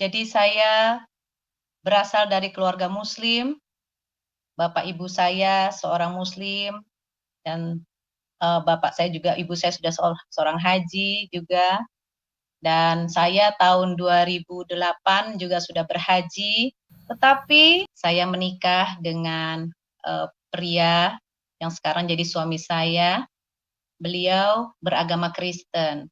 Jadi saya berasal dari keluarga muslim, bapak ibu saya seorang muslim, dan bapak saya juga, ibu saya sudah seorang haji juga, dan saya tahun 2008 juga sudah berhaji, tetapi saya menikah dengan pria yang sekarang jadi suami saya. Beliau beragama Kristen.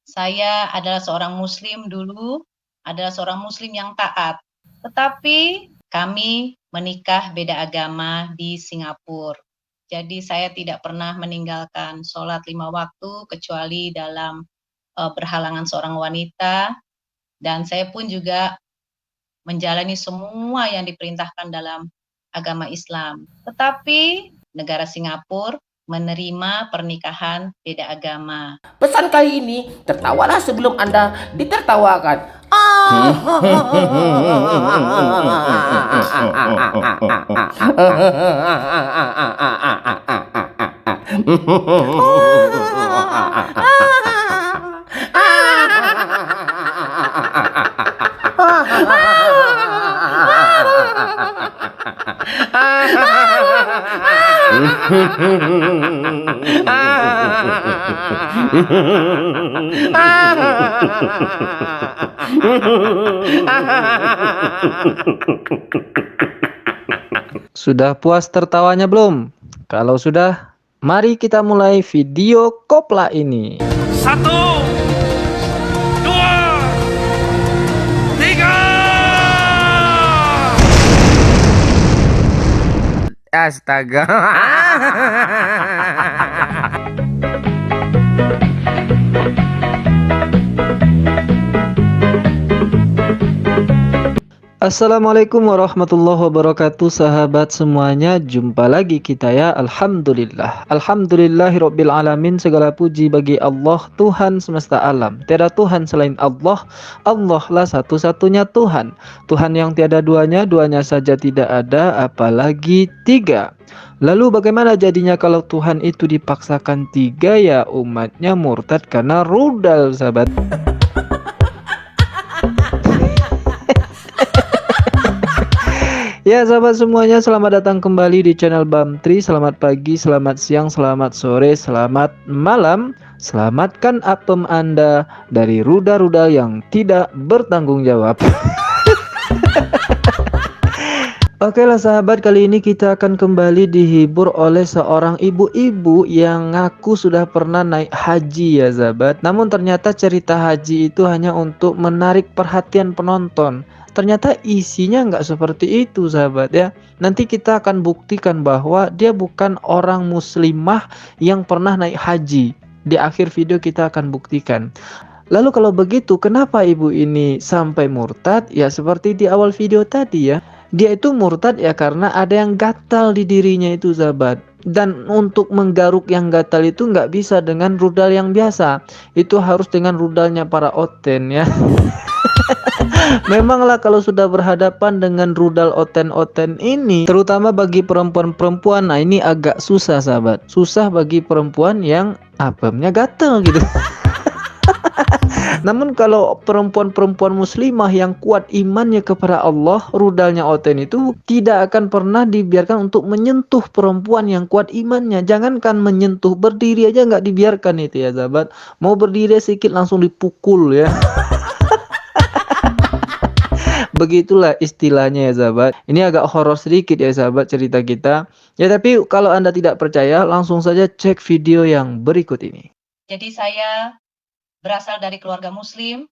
Saya adalah seorang muslim dulu, adalah seorang muslim yang taat. Tetapi kami menikah beda agama di Singapura. Jadi saya tidak pernah meninggalkan sholat 5 waktu kecuali dalam berhalangan seorang wanita, dan saya pun juga menjalani semua yang diperintahkan dalam agama Islam. Tetapi negara Singapura menerima pernikahan beda agama. Pesan kali ini, tertawalah sebelum Anda ditertawakan. Sudah puas tertawanya belum? Kalau sudah, mari kita mulai video kopla ini. 1, 2, 3. Astaga. Assalamualaikum warahmatullahi wabarakatuh, sahabat semuanya. Jumpa lagi kita ya. Alhamdulillah, alhamdulillahirabbil alamin. Segala puji bagi Allah, Tuhan semesta alam. Tiada Tuhan selain Allah. Allah lah satu-satunya Tuhan, Tuhan yang tiada duanya, duanya saja tidak ada, apalagi tiga. Lalu bagaimana jadinya kalau Tuhan itu dipaksakan tiga? Ya umatnya murtad karena rudal, sahabat. Ya sahabat semuanya, selamat datang kembali di channel Bamtri. Selamat pagi, selamat siang, selamat sore, selamat malam. Selamatkan apem Anda dari rudal-rudal yang tidak bertanggung jawab. Oke lah sahabat, kali ini kita akan kembali dihibur oleh seorang ibu-ibu yang ngaku sudah pernah naik haji ya sahabat. Namun ternyata cerita haji itu hanya untuk menarik perhatian penonton. Ternyata isinya nggak seperti itu sahabat ya. Nanti kita akan buktikan bahwa dia bukan orang muslimah yang pernah naik haji. Di akhir video kita akan buktikan. Lalu kalau begitu, kenapa ibu ini sampai murtad? Ya seperti di awal video tadi ya. Dia itu murtad ya karena ada yang gatal di dirinya itu sahabat. Dan untuk menggaruk yang gatal itu nggak bisa dengan rudal yang biasa. Itu harus dengan rudalnya para oten ya. Memanglah kalau sudah berhadapan dengan rudal oten-oten ini, terutama bagi perempuan-perempuan, nah ini agak susah sahabat. Susah bagi perempuan yang apemnya gatal gitu. Namun kalau perempuan-perempuan muslimah yang kuat imannya kepada Allah, rudalnya oten itu tidak akan pernah dibiarkan untuk menyentuh perempuan yang kuat imannya. Jangankan menyentuh, berdiri aja nggak dibiarkan itu ya sahabat. Mau berdiri sedikit langsung dipukul ya. Begitulah istilahnya ya sahabat. Ini agak horor sedikit ya sahabat cerita kita. Ya tapi kalau Anda tidak percaya, langsung saja cek video yang berikut ini. Jadi saya berasal dari keluarga muslim,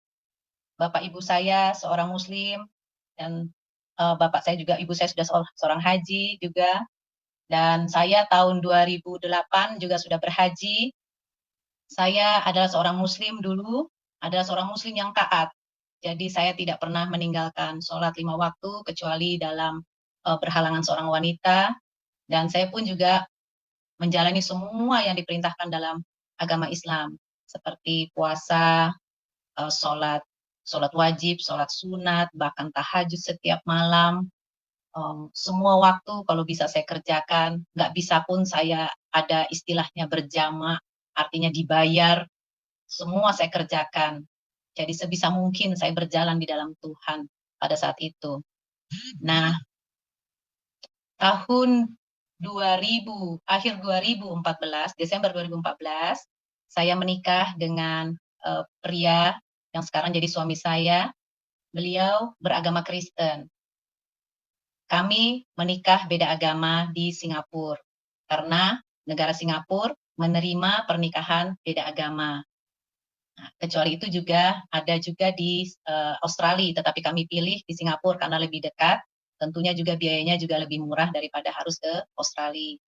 bapak ibu saya seorang muslim, dan bapak saya juga, ibu saya sudah seorang haji juga, dan saya tahun 2008 juga sudah berhaji. Saya adalah seorang muslim dulu, adalah seorang muslim yang taat. Jadi saya tidak pernah meninggalkan sholat 5 waktu kecuali dalam berhalangan seorang wanita, dan saya pun juga menjalani semua yang diperintahkan dalam agama Islam, seperti puasa, sholat wajib, sholat sunat, bahkan tahajud setiap malam. Semua waktu kalau bisa saya kerjakan, nggak bisa pun saya ada istilahnya berjamaah, artinya dibayar, semua saya kerjakan. Jadi sebisa mungkin saya berjalan di dalam Tuhan pada saat itu. Nah, tahun 2000, akhir 2014, Desember 2014, saya menikah dengan pria yang sekarang jadi suami saya. Beliau beragama Kristen. Kami menikah beda agama di Singapura karena negara Singapura menerima pernikahan beda agama. Nah, kecuali itu juga ada juga di Australia, tetapi kami pilih di Singapura karena lebih dekat. Tentunya juga biayanya juga lebih murah daripada harus ke Australia.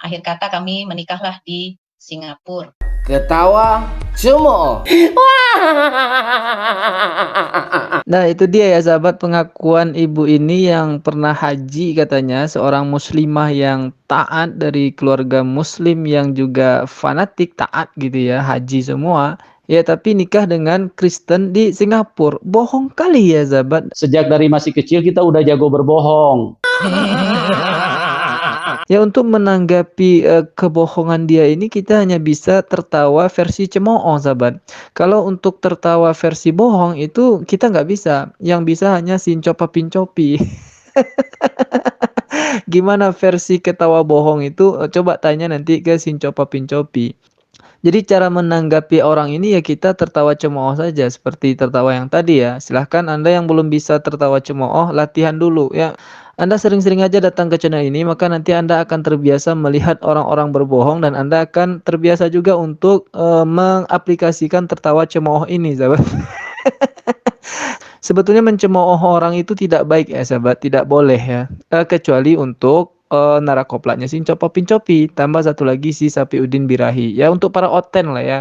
Akhir kata kami menikahlah di Singapura. Ketawa cemooh. Nah, itu dia ya sahabat, pengakuan ibu ini yang pernah haji katanya, seorang muslimah yang taat dari keluarga muslim yang juga fanatik taat gitu ya, haji semua. Ya, tapi nikah dengan Kristen di Singapura. Bohong kali ya sahabat. Sejak dari masih kecil kita udah jago berbohong. Ya, untuk menanggapi kebohongan dia ini kita hanya bisa tertawa versi cemooh sahabat. Kalau untuk tertawa versi bohong itu kita nggak bisa. Yang bisa hanya Sincopa Pincopi. Gimana versi ketawa bohong itu? Coba tanya nanti ke Sincopa Pincopi. Jadi cara menanggapi orang ini ya kita tertawa cemooh saja seperti tertawa yang tadi ya. Silahkan Anda yang belum bisa tertawa cemooh, latihan dulu ya. Anda sering-sering aja datang ke channel ini, maka nanti Anda akan terbiasa melihat orang-orang berbohong dan Anda akan terbiasa juga untuk mengaplikasikan tertawa cemooh ini, sahabat. Sebetulnya mencemooh orang itu tidak baik ya sahabat, tidak boleh ya. Kecuali untuk narakoplatnya Sincopa Pincopi, tambah satu lagi si Sapiudin Birahi. Ya untuk para oten lah ya.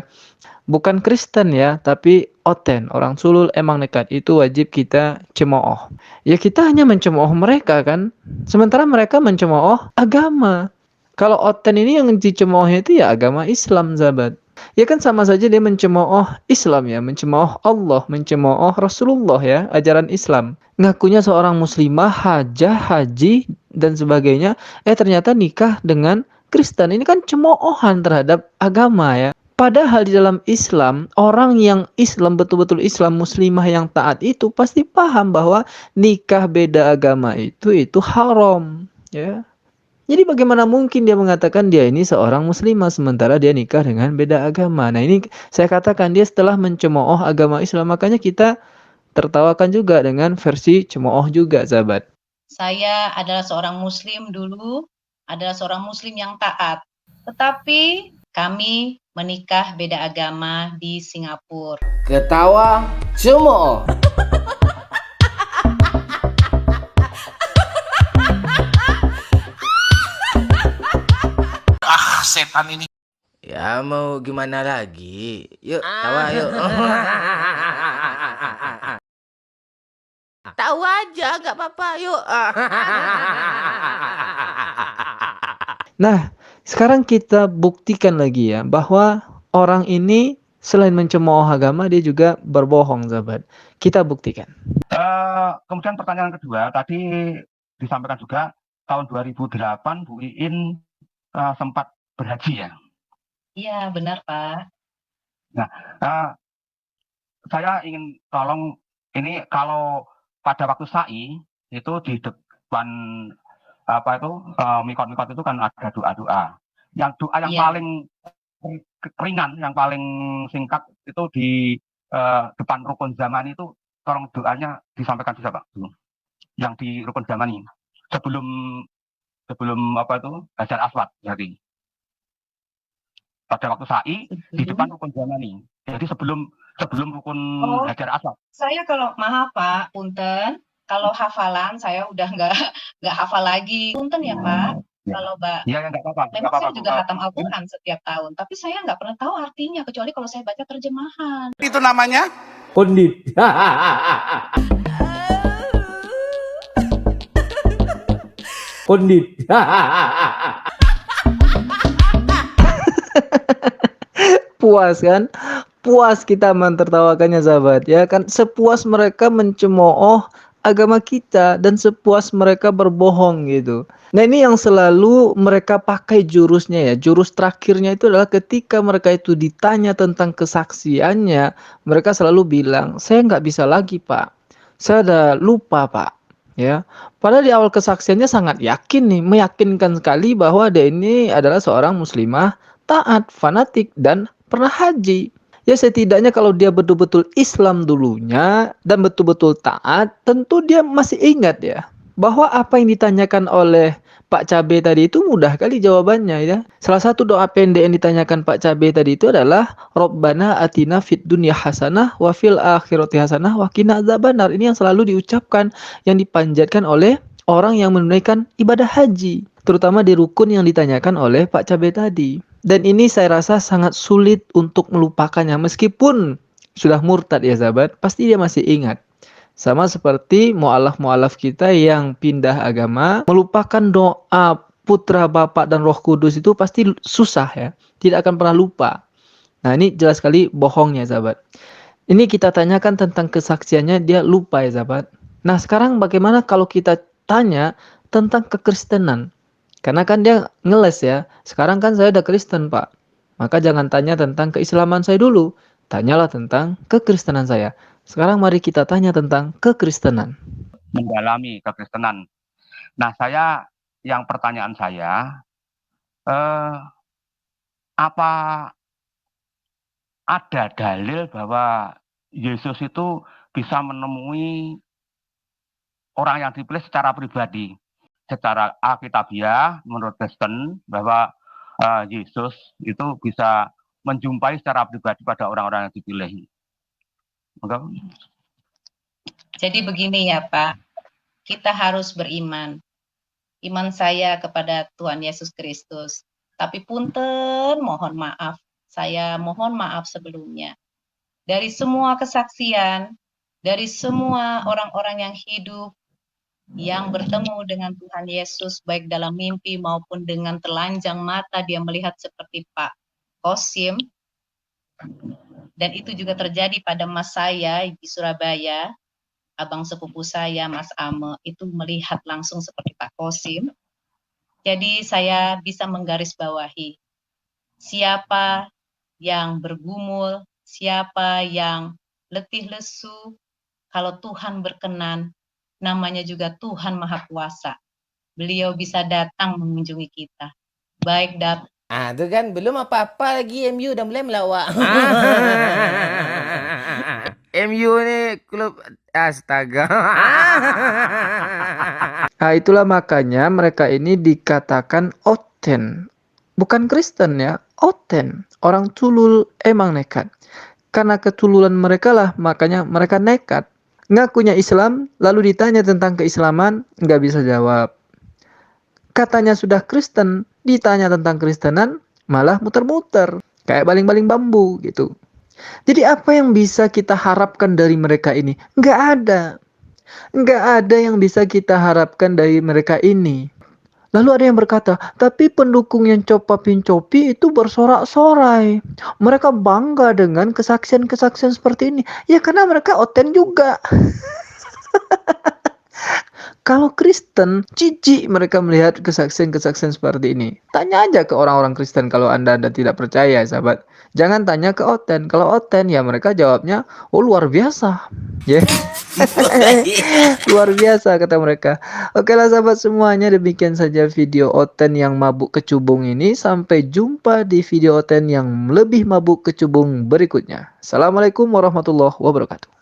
Bukan Kristen ya, tapi oten, orang sulul emang nekat, itu wajib kita cemooh. Ya kita hanya mencemooh mereka kan, sementara mereka mencemooh agama. Kalau oten ini yang dicemoohnya itu ya agama Islam sahabat. Ya kan sama saja dia mencemooh Islam ya, mencemooh Allah, mencemooh Rasulullah ya, ajaran Islam. Ngakunya seorang muslimah, hajah, haji, dan sebagainya, ternyata nikah dengan Kristen. Ini kan cemoohan terhadap agama ya. Padahal di dalam Islam, orang yang Islam, betul-betul Islam, muslimah yang taat itu pasti paham bahwa nikah beda agama itu haram ya. Jadi bagaimana mungkin dia mengatakan dia ini seorang muslimah sementara dia nikah dengan beda agama. Nah ini saya katakan dia setelah mencemooh agama Islam, makanya kita tertawakan juga dengan versi cemooh juga sahabat. Saya adalah seorang muslim dulu, adalah seorang muslim yang taat. Tetapi kami menikah beda agama di Singapura. Ketawa cemooh. Setan ini. Ya mau gimana lagi? Yuk, tawa yuk. Tawa aja, nggak apa-apa. Yuk. Nah, sekarang kita buktikan lagi ya bahwa orang ini selain mencemooh agama dia juga berbohong sahabat. Kita buktikan. Kemudian pertanyaan kedua tadi disampaikan juga tahun 2008 Bu Iin sempat berhaji ya. Iya, benar Pak. Nah, saya ingin tolong ini kalau pada waktu sa'i itu di depan apa itu mikot-mikot itu kan ada doa-doa. Yang doa yang paling ringan, yang paling singkat itu di depan rukun zaman itu, tolong doanya disampaikan bisa Pak. Yang di rukun zaman ini sebelum apa itu Hajar Aswad jadi. Pada waktu sa'i di depan rukun zamani. Jadi sebelum rukun Hajar Aswad. Saya kalau maaf Pak, punten, kalau hafalan saya udah nggak hafal lagi. Punten ya Pak. Kalau Mbak. Iya nggak apa-apa. Memang saya juga khatam Al-Quran setiap tahun, tapi saya nggak pernah tahu artinya kecuali kalau saya baca terjemahan. Itu namanya Pundit. Pundit. Puas kan? Puas kita mentertawakannya sahabat ya kan, sepuas mereka mencemooh agama kita dan sepuas mereka berbohong gitu. Nah, ini yang selalu mereka pakai jurusnya ya. Jurus terakhirnya itu adalah ketika mereka itu ditanya tentang kesaksiannya, mereka selalu bilang, "Saya nggak bisa lagi, Pak. Saya udah lupa, Pak." Ya. Padahal di awal kesaksiannya sangat yakin nih, meyakinkan sekali bahwa dia ini adalah seorang muslimah taat, fanatik, dan pernah haji. Ya setidaknya kalau dia betul-betul Islam dulunya dan betul-betul taat, tentu dia masih ingat ya bahwa apa yang ditanyakan oleh Pak Cabe tadi itu mudah kali jawabannya ya. Salah satu doa pendek yang ditanyakan Pak Cabe tadi itu adalah Rabbana atina fid dunya hasanah wa fil akhirati hasanah wa qina adzabannar. Ini yang selalu diucapkan, yang dipanjatkan oleh orang yang menunaikan ibadah haji, terutama di rukun yang ditanyakan oleh Pak Cabe tadi. Dan ini saya rasa sangat sulit untuk melupakannya. Meskipun sudah murtad ya sahabat, pasti dia masih ingat. Sama seperti mu'alaf-mu'alaf kita yang pindah agama, melupakan doa Putra, Bapa, dan Roh Kudus itu pasti susah ya. Tidak akan pernah lupa. Nah ini jelas sekali bohongnya sahabat. Ini kita tanyakan tentang kesaksiannya, dia lupa ya sahabat. Nah sekarang bagaimana kalau kita tanya tentang kekristenan? Karena kan dia ngeles ya. Sekarang kan saya udah Kristen, Pak. Maka jangan tanya tentang keislaman saya dulu. Tanyalah tentang kekristenan saya. Sekarang mari kita tanya tentang kekristenan. Mendalami kekristenan. Nah, pertanyaan saya, apa ada dalil bahwa Yesus itu bisa menemui orang yang dipilih secara pribadi? Secara alkitabiah menurut Kristen bahwa Yesus itu bisa menjumpai secara pribadi pada orang-orang yang dipilih. Enggak? Jadi begini ya Pak, kita harus beriman. Iman saya kepada Tuhan Yesus Kristus. Tapi punten, mohon maaf. Saya mohon maaf sebelumnya. Dari semua kesaksian, dari semua orang-orang yang hidup, yang bertemu dengan Tuhan Yesus baik dalam mimpi maupun dengan telanjang mata dia melihat seperti Pak Kosim, dan itu juga terjadi pada mas saya di Surabaya, abang sepupu saya Mas Ame itu melihat langsung seperti Pak Kosim. Jadi saya bisa menggarisbawahi siapa yang bergumul, siapa yang letih lesu, kalau Tuhan berkenan, namanya juga Tuhan Maha Kuasa. Beliau bisa datang mengunjungi kita. Baik itu kan belum apa-apa lagi MU udah mulai melawak. MU ini klub astaga. Nah itulah makanya mereka ini dikatakan oten. Bukan Kristen ya, oten. Orang tulul emang nekat. Karena ketululan mereka lah, makanya mereka nekat. Ngakunya Islam, lalu ditanya tentang keislaman, nggak bisa jawab. Katanya sudah Kristen, ditanya tentang Kristenan, malah muter-muter. Kayak baling-baling bambu gitu. Jadi apa yang bisa kita harapkan dari mereka ini? Nggak ada. Nggak ada yang bisa kita harapkan dari mereka ini. Lalu ada yang berkata, tapi pendukung yang copa-pincopi itu bersorak-sorai. Mereka bangga dengan kesaksian-kesaksian seperti ini. Ya karena mereka oten juga. Kalau Kristen, jijik mereka melihat kesaksian-kesaksian seperti ini. Tanya aja ke orang-orang Kristen kalau Anda tidak percaya, sahabat. Jangan tanya ke oten. Kalau oten, ya mereka jawabnya, oh luar biasa. Ya. Luar biasa kata mereka. Oke lah sahabat semuanya, demikian saja video oten yang mabuk kecubung ini. Sampai jumpa di video oten yang lebih mabuk kecubung berikutnya. Assalamualaikum warahmatullahi wabarakatuh.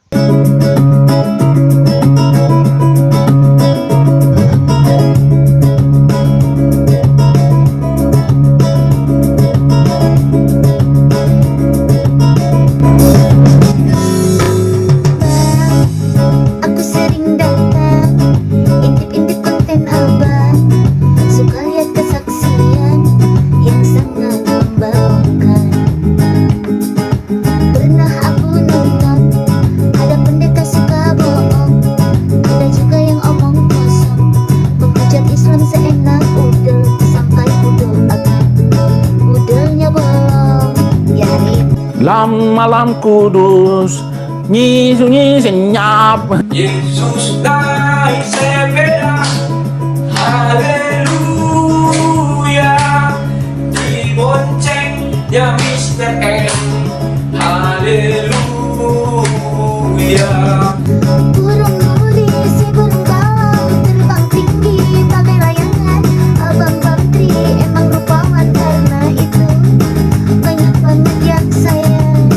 Malam kudus Sunyi senyap. Yesus naik sepeda, haleluya, diboncengnya Mr. M, haleluya. Burung nuri si burung bawang terbang tinggi pakai layangan. Abang Bakri emang rupawan, karena itu banyak banget yang sayang.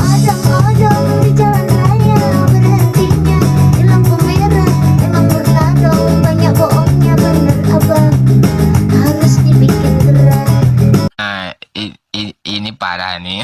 Odong-odong di jalan raya, berhentinya di lampu merah. Emang pernah dong, banyak bohongnya, bener abang, harus dibikin gerak. Nah, ini parah nih.